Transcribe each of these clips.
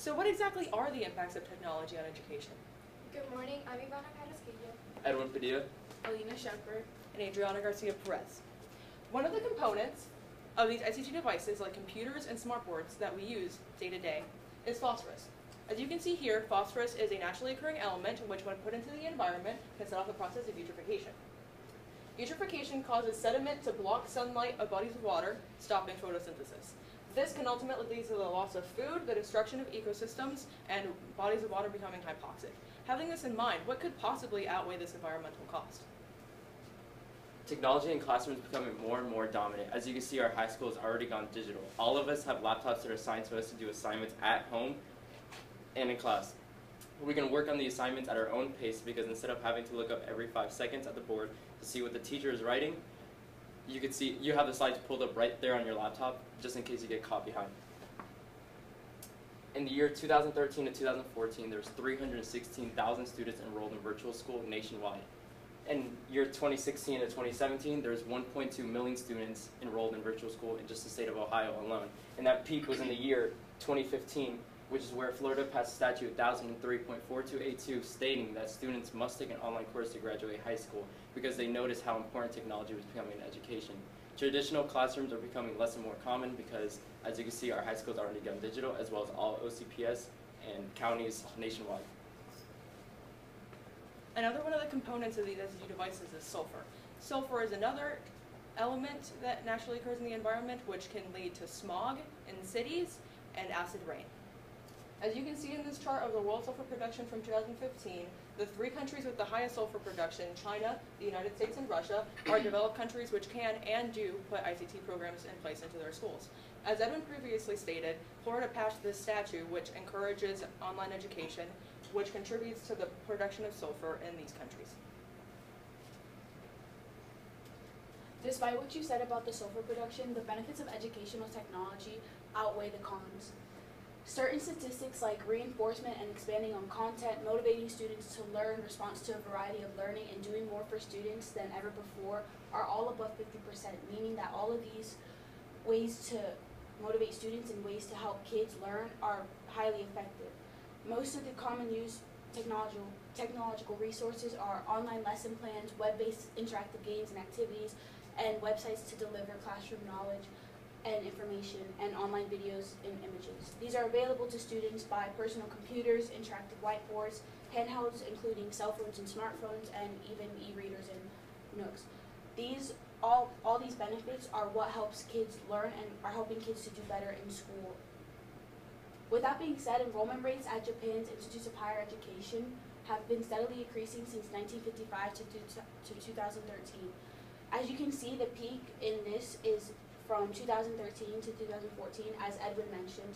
So what exactly are the impacts of technology on education? Good morning, I'm Ivana Carrasquillo. Edwin Padilla. Alina Shepherd. And Adriana Garcia Perez. One of the components of these ICT devices, like computers and smartboards that we use day to day, is phosphorus. As you can see here, phosphorus is a naturally occurring element which, when put into the environment, can set off the process of eutrophication. Eutrophication causes sediment to block sunlight of bodies of water, stopping photosynthesis. This can ultimately lead to the loss of food, the destruction of ecosystems, and bodies of water becoming hypoxic. Having this in mind, what could possibly outweigh this environmental cost? Technology in classrooms is becoming more and more dominant. As you can see, our high school has already gone digital. All of us have laptops that are assigned to us to do assignments at home and in class. We can work on the assignments at our own pace because instead of having to look up every 5 seconds at the board to see what the teacher is writing, you have the slides pulled up right there on your laptop just in case you get caught behind. In the year 2013 to 2014, there was 316,000 students enrolled in virtual school nationwide. In year 2016 to 2017, there was 1.2 million students enrolled in virtual school in just the state of Ohio alone. And that peak was in the year 2015, which is where Florida passed Statute 1003.4282 stating that students must take an online course to graduate high school because they noticed how important technology was becoming in education. Traditional classrooms are becoming less and more common because, as you can see, our high schools are already gone digital, as well as all OCPS and counties nationwide. Another one of the components of these ICT devices is sulfur. Sulfur is another element that naturally occurs in the environment, which can lead to smog in cities and acid rain. As you can see in this chart of the world sulfur production from 2015, the 3 countries with the highest sulfur production, China, the United States, and Russia, are developed countries which can and do put ICT programs in place into their schools. As Edwin previously stated, Florida passed this statute which encourages online education, which contributes to the production of sulfur in these countries. Despite what you said about the sulfur production, the benefits of educational technology outweigh the cons. Certain statistics like reinforcement and expanding on content, motivating students to learn, response to a variety of learning, and doing more for students than ever before are all above 50%, meaning that all of these ways to motivate students and ways to help kids learn are highly effective. Most of the common used technological resources are online lesson plans, web-based interactive games and activities, and websites to deliver classroom knowledge and information, and online videos and images. These are available to students by personal computers, interactive whiteboards, handhelds including cell phones and smartphones, and even e-readers and Nooks. All these benefits are what helps kids learn and are helping kids to do better in school. With that being said, enrollment rates at Japan's Institutes of Higher Education have been steadily increasing since 1955 to 2013. As you can see, the peak in this is from 2013 to 2014, as Edwin mentioned.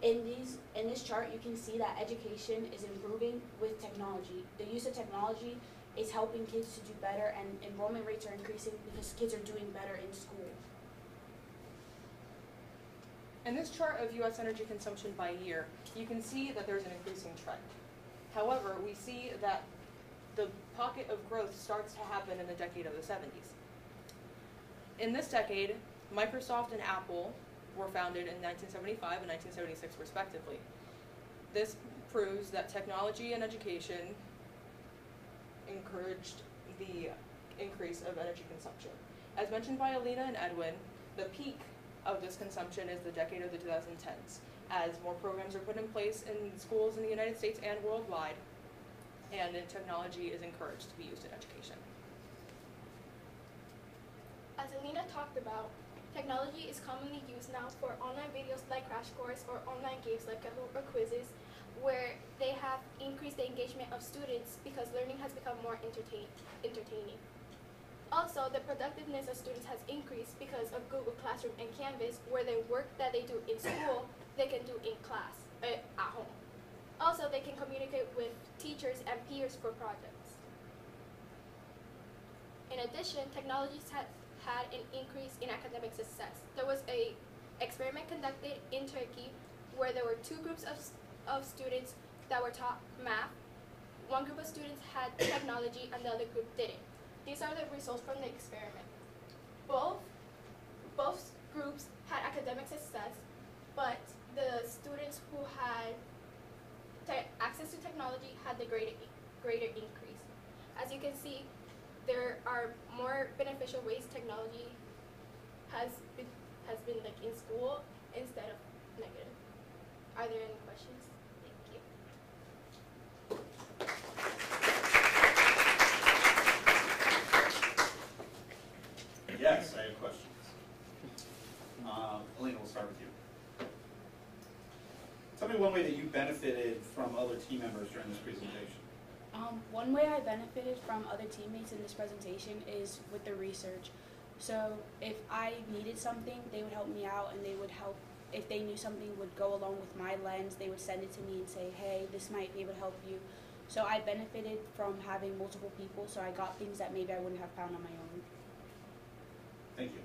In this chart, you can see that education is improving with technology. The use of technology is helping kids to do better, and enrollment rates are increasing because kids are doing better in school. In this chart of U.S. energy consumption by year, you can see that there's an increasing trend. However, we see that the pocket of growth starts to happen in the decade of the 70s. In this decade, Microsoft and Apple were founded in 1975 and 1976 respectively. This proves that technology and education encouraged the increase of energy consumption. As mentioned by Alina and Edwin, the peak of this consumption is the decade of the 2010s, as more programs are put in place in schools in the United States and worldwide, and technology is encouraged to be used in education. As Alina talked about, technology is commonly used now for online videos like Crash Course or online games like Kahoot or quizzes, where they have increased the engagement of students because learning has become more entertaining. Also, the productiveness of students has increased because of Google Classroom and Canvas, where the work that they do in school, they can do in class, at home. Also, they can communicate with teachers and peers for projects. In addition, technologies have had an increase in academic success. There was an experiment conducted in Turkey where there were 2 groups of students that were taught math. One group of students had technology and the other group didn't. These are the results from the experiment. Both groups had academic success, but the students who had technology had the greater increase. As you can see, there are more beneficial ways technology has been like in school instead of negative. Are there any questions? Thank you. Yes, I have questions. Alina, we'll start with you. Tell me one way that you benefited from other team members during this presentation. One way I benefited from other teammates in this presentation is with the research. So if I needed something, they would help me out, and they would help, if they knew something would go along with my lens, they would send it to me and say, hey, this might be able to help you. So I benefited from having multiple people, so I got things that maybe I wouldn't have found on my own. Thank you.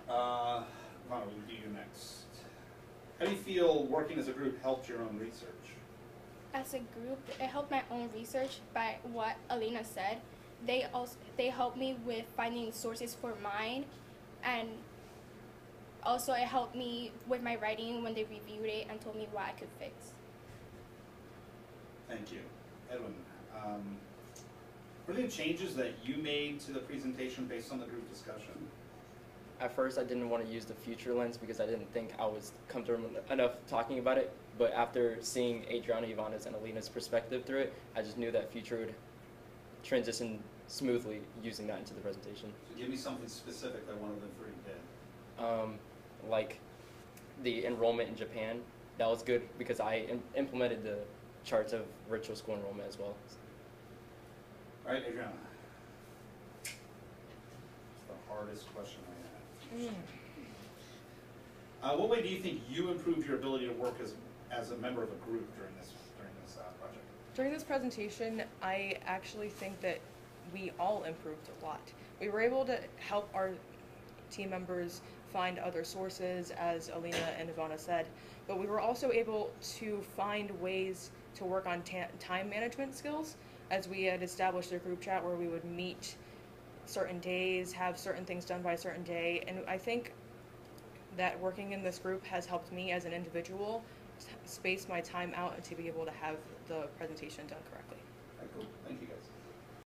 Ronald, we'll do you next. How do you feel working as a group helped your own research? As a group, it helped my own research by what Alina said. They helped me with finding sources for mine, and also it helped me with my writing when they reviewed it and told me what I could fix. Thank you. Edwin, were there changes that you made to the presentation based on the group discussion? At first, I didn't want to use the future lens because I didn't think I was comfortable enough talking about it. But after seeing Adriana, Ivana's, and Alina's perspective through it, I just knew that future would transition smoothly using that into the presentation. So give me something specific that one of the three did. Like the enrollment in Japan, that was good because I implemented the charts of virtual school enrollment as well. All right, Adriana. It's the hardest question I have. What way do you think you improved your ability to work as a member of a group during this project? During this presentation, I actually think that we all improved a lot. We were able to help our team members find other sources, as Alina and Ivana said, but we were also able to find ways to work on time management skills, as we had established a group chat where we would meet certain days, have certain things done by a certain day, and I think that working in this group has helped me as an individual space my time out and to be able to have the presentation done correctly. All right, cool. Thank you.